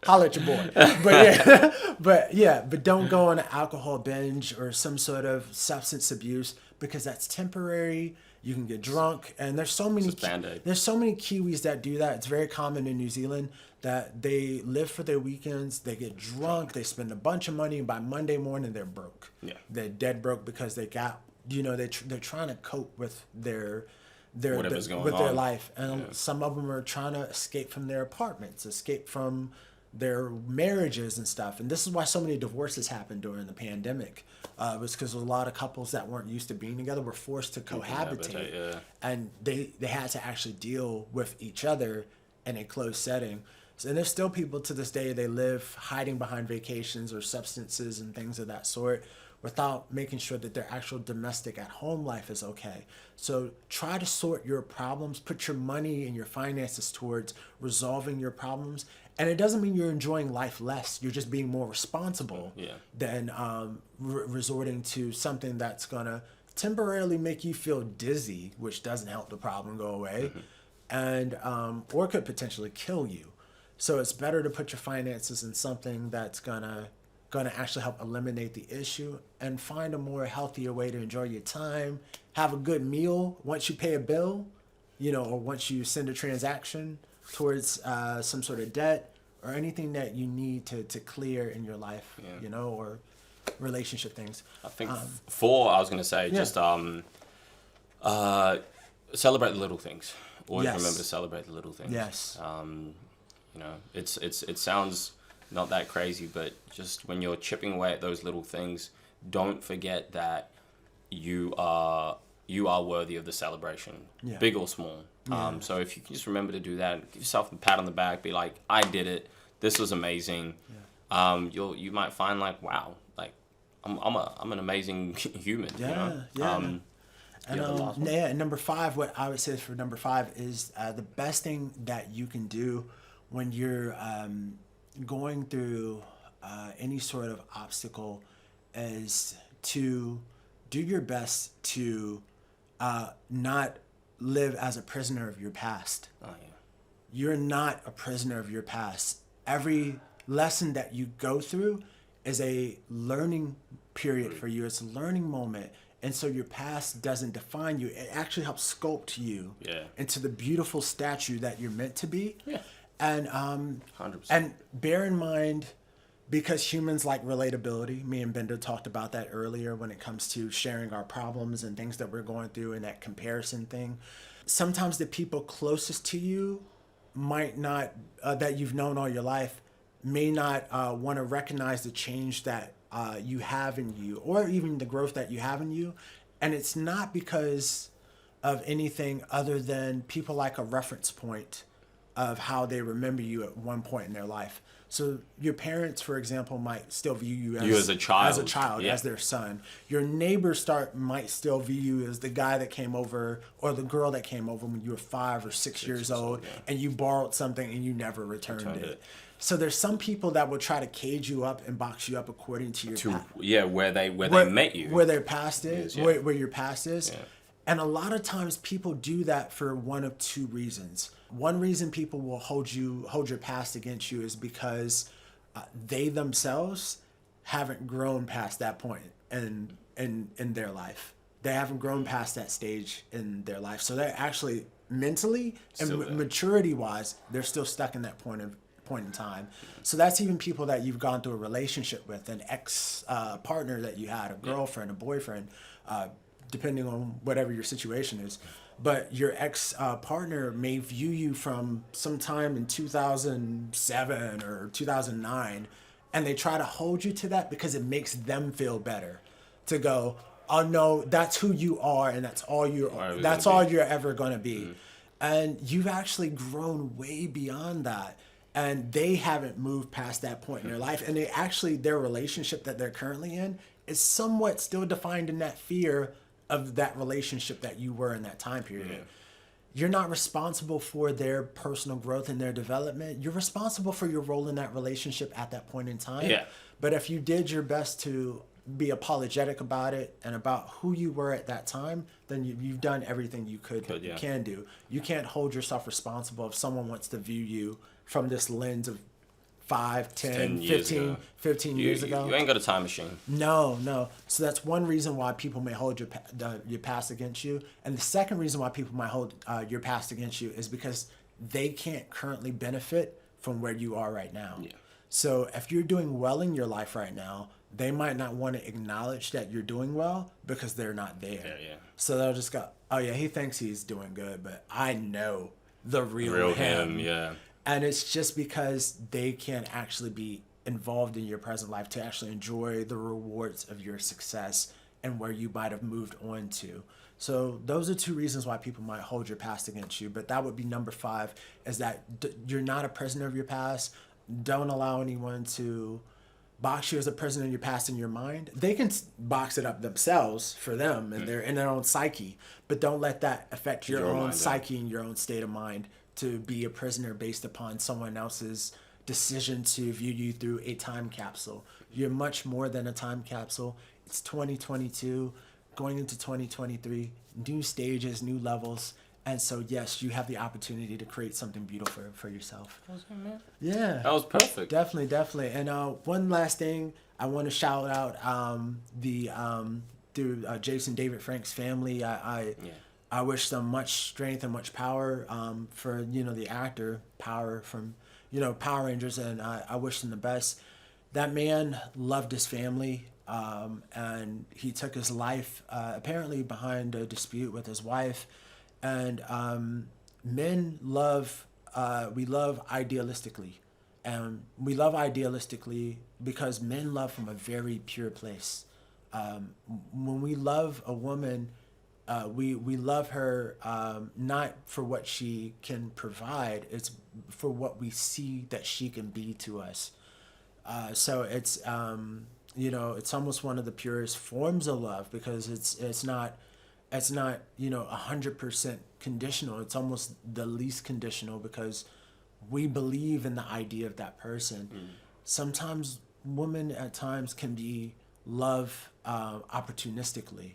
Holler at your boy. But don't go on an alcohol binge or some sort of substance abuse, because that's temporary. You can get drunk, and there's so many Kiwis that do that. It's very common in New Zealand that they live for their weekends, they get drunk, they spend a bunch of money, and by Monday morning they're broke. Yeah. They're dead broke because they got, they're trying to cope with their whatever's going with on. their life, and some of them are trying to escape from their apartments, escape from their marriages and stuff. And this is why so many divorces happened during the pandemic. Was because a lot of couples that weren't used to being together were forced to cohabitate, and they had to actually deal with each other in a closed setting. So, and there's still people to this day, they live hiding behind vacations or substances and things of that sort, without making sure that their actual domestic at home life is okay. So try to sort your problems, put your money and your finances towards resolving your problems. And it doesn't mean you're enjoying life less. You're just being more responsible than resorting to something that's going to temporarily make you feel dizzy, which doesn't help the problem go away, and or could potentially kill you. So it's better to put your finances in something that's gonna actually help eliminate the issue, and find a more healthier way to enjoy your time. Have a good meal once you pay a bill, or once you send a transaction towards some sort of debt or anything that you need to clear in your life, or relationship things. I think I was going to say, just celebrate the little things. Always remember to celebrate the little things. Yes. It sounds not that crazy, but just when you're chipping away at those little things, don't forget that you are worthy of the celebration, big or small. So if you can just remember to do that, give yourself a pat on the back, be like, I did it. This was amazing. You might find like, wow, like I'm an amazing human. And number 5, what I would say for number 5 is the best thing that you can do when you're going through any sort of obstacle is to do your best to not live as a prisoner of your past. You're not a prisoner of your past. Every lesson that you go through is a learning period for you. It's a learning moment. And so your past doesn't define you. It actually helps sculpt you into the beautiful statue that you're meant to be. And 100%. And bear in mind, because humans like relatability, me and Benda talked about that earlier when it comes to sharing our problems and things that we're going through and that comparison thing. Sometimes the people closest to you might not, that you've known all your life, may not want to recognize the change that you have in you, or even the growth that you have in you. And it's not because of anything other than people like a reference point of how they remember you at one point in their life. So your parents, for example, might still view you as a child, as their son. Your neighbors might still view you as the guy that came over, or the girl that came over when you were 5 or 6 years old, and you borrowed something and you never returned it. So there's some people that will try to cage you up and box you up according to your past. Where they met you. Where their past is, where your past is. And a lot of times people do that for one of 2 reasons. One reason people will hold your past against you is because they themselves haven't grown past that point in their life. They haven't grown past that stage in their life. So they're actually mentally and maturity-wise, they're still stuck in that point in time. So that's even people that you've gone through a relationship with, an ex partner that you had, a girlfriend, a boyfriend, depending on whatever your situation is. But your ex partner may view you from sometime in 2007 or 2009, and they try to hold you to that because it makes them feel better. To go, oh no, that's who you are, and that's all you're ever gonna be. And you've actually grown way beyond that. And they haven't moved past that point in their life. And their relationship that they're currently in is somewhat still defined in that fear of that relationship that you were in that time period. You're not responsible for their personal growth and their development. You're responsible for your role in that relationship at that point in time. But if you did your best to be apologetic about it and about who you were at that time, then you've done everything you can do. You can't hold yourself responsible if someone wants to view you from this lens of 5, 10, 15 years ago. You ain't got a time machine. No. So that's one reason why people may hold your past against you. And the second reason why people might hold your past against you is because they can't currently benefit from where you are right now. Yeah. So if you're doing well in your life right now, they might not want to acknowledge that you're doing well because they're not there. Yeah. So they'll just go, oh yeah, he thinks he's doing good, but I know the real him. Yeah. And it's just because they can't actually be involved in your present life to actually enjoy the rewards of your success and where you might have moved on to. So those are two reasons why people might hold your past against you. But that would be number 5, is that you're not a prisoner of your past. Don't allow anyone to box you as a prisoner in your past in your mind. They can box it up themselves for them and they're in their own psyche, but don't let that affect your own psyche and your own state of mind to be a prisoner based upon someone else's decision to view you through a time capsule. You're much more than a time capsule. It's 2022, going into 2023, new stages, new levels. And so, yes, you have the opportunity to create something beautiful for yourself. That was good, man. Yeah. That was perfect. Definitely. And one last thing, I want to shout out through Jason David Frank's family. I wish them much strength and much power for, the actor Power from, Power Rangers. And I wish them the best. That man loved his family. And he took his life apparently behind a dispute with his wife. And men love, we love idealistically. And we love idealistically because men love from a very pure place. When we love a woman, we love her not for what she can provide, it's for what we see that she can be to us. So it's, it's almost one of the purest forms of love because it's not 100% conditional. It's almost the least conditional because we believe in the idea of that person. Sometimes women at times can be love opportunistically,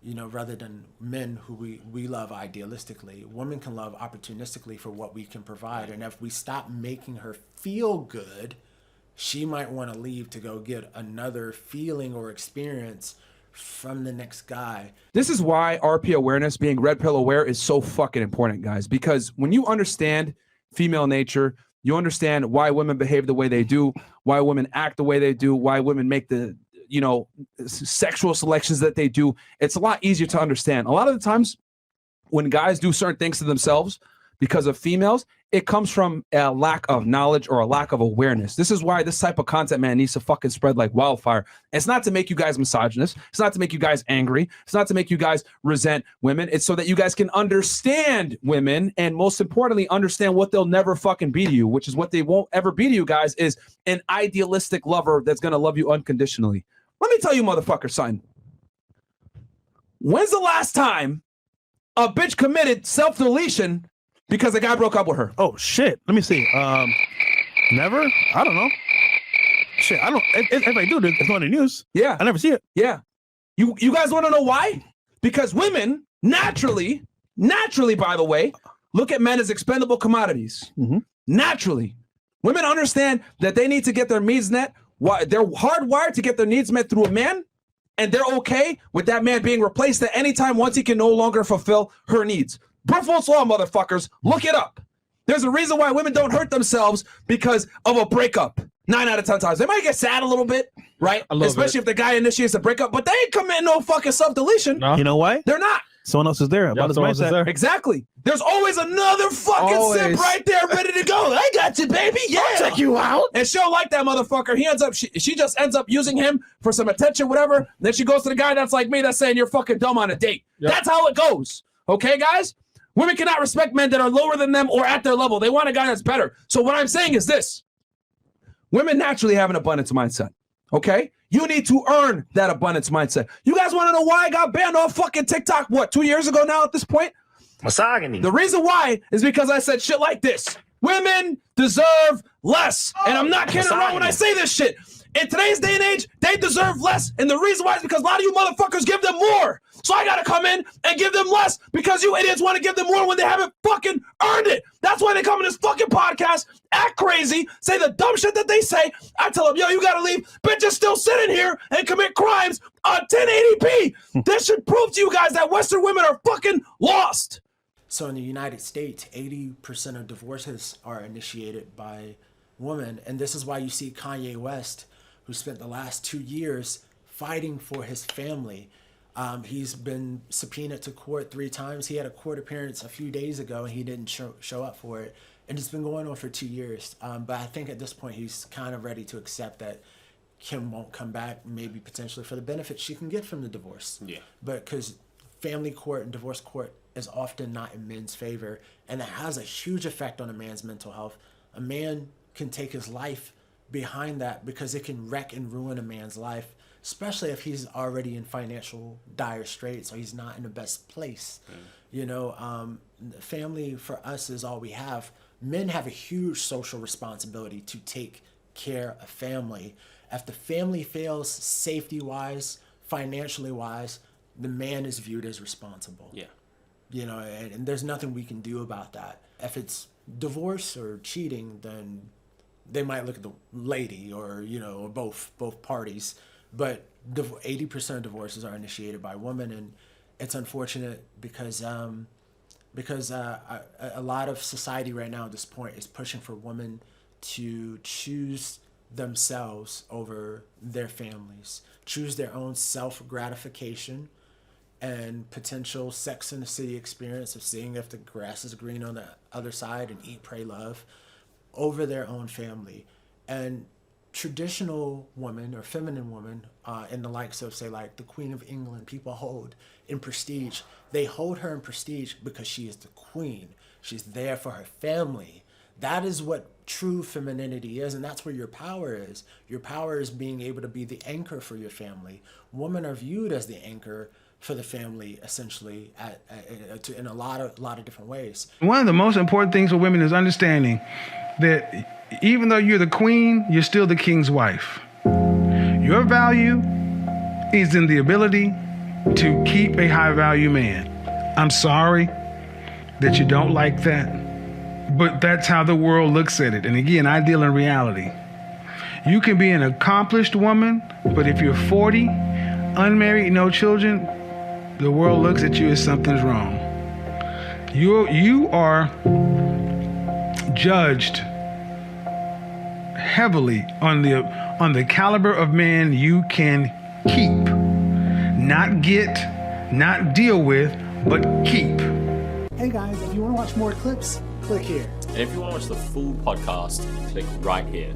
rather than men who we love idealistically. Women can love opportunistically for what we can provide. And if we stop making her feel good, she might want to leave to go get another feeling or experience from the next guy. This is why RP awareness, being red pill aware, is so fucking important, guys. Because when you understand female nature, you understand why women behave the way they do, why women act the way they do, why women make the, sexual selections that they do. It's a lot easier to understand. A lot of the times when guys do certain things to themselves because of females, it comes from a lack of knowledge or a lack of awareness. This is why this type of content, man, needs to fucking spread like wildfire. It's not to make you guys misogynist. It's not to make you guys angry. It's not to make you guys resent women. It's so that you guys can understand women and, most importantly, understand what they'll never fucking be to you, which is what they won't ever be to you guys, is an idealistic lover that's going to love you unconditionally. Let me tell you, motherfucker, son. When's the last time a bitch committed self-deletion because a guy broke up with her? Oh, shit. Let me see. Never? I don't know. Shit, I don't. If I do, it's not in the news. Yeah. I never see it. Yeah. You guys want to know why? Because women naturally, by the way, look at men as expendable commodities. Naturally. Women understand that they need to get their needs met. They're hardwired to get their needs met through a man, and they're okay with that man being replaced at any time once he can no longer fulfill her needs. Brooklyn's Law, motherfuckers. Look it up. There's a reason why women don't hurt themselves because of a breakup. 9 out of 10 times. They might get sad a little bit, right? Especially if the guy initiates a breakup, but they ain't committing no fucking self-deletion. No. You know why? They're not. Someone else is there. About his mindset. Exactly. There's always another fucking simp right there ready to go. I got you, baby. Yeah. I'll check you out. And she'll like that motherfucker. He ends up, she just ends up using him for some attention, whatever. Then she goes to the guy that's like me that's saying you're fucking dumb on a date. Yep. That's how it goes. Okay, guys? Women cannot respect men that are lower than them or at their level. They want a guy that's better. So what I'm saying is this. Women naturally have an abundance mindset. Okay? You need to earn that abundance mindset. You guys want to know why I got banned off fucking TikTok, 2 years ago now at this point? Misogyny. The reason why is because I said shit like this. Women deserve less. And I'm not kidding around when I say this shit. In today's day and age, they deserve less. And the reason why is because a lot of you motherfuckers give them more. So I gotta come in and give them less because you idiots want to give them more when they haven't fucking earned it. That's why they come in this fucking podcast, act crazy, say the dumb shit that they say. I tell them, yo, you gotta leave. Bitches still sitting here and commit crimes on 1080p. This should prove to you guys that Western women are fucking lost. So in the United States, 80% of divorces are initiated by women. And this is why you see Kanye West, who spent the last 2 years fighting for his family. He's been subpoenaed to court 3 times. He had a court appearance a few days ago and he didn't show up for it. And it's been going on for 2 years. But I think at this point, he's kind of ready to accept that Kim won't come back, maybe potentially for the benefits she can get from the divorce. Yeah. But because family court and divorce court is often not in men's favor, and that has a huge effect on a man's mental health. A man can take his life behind that because it can wreck and ruin a man's life, especially if he's already in financial dire straits or he's not in the best place. You know, family for us is all we have. Men have a huge social responsibility to take care of family. If the family fails safety-wise, financially-wise, the man is viewed as responsible. Yeah. You know, and there's nothing we can do about that. If it's divorce or cheating, then they might look at the lady or, you know, or both parties. But 80% of divorces are initiated by women, and it's unfortunate because a lot of society right now at this point is pushing for women to choose themselves over their families, choose their own self-gratification and potential Sex in the City experience of seeing if the grass is green on the other side and eat, pray, love over their own family. And traditional women or feminine women in the likes of, say, like the Queen of England, people hold in prestige. They hold her in prestige because she is the queen. She's there for her family. That is what true femininity is, and that's where your power is. Your power is being able to be the anchor for your family. Women are viewed as the anchor for the family, essentially, in a lot of different ways. One of the most important things for women is understanding that even though you're the queen, you're still the king's wife. Your value is in the ability to keep a high-value man. I'm sorry that you don't like that, but that's how the world looks at it. And again, I deal in reality. You can be an accomplished woman, but if you're 40, unmarried, no children, the world looks at you as something's wrong. You are judged heavily on the caliber of man you can keep, not get, not deal with, but keep. Hey guys, if you want to watch more clips, click here. And if you want to watch the full podcast, click right here.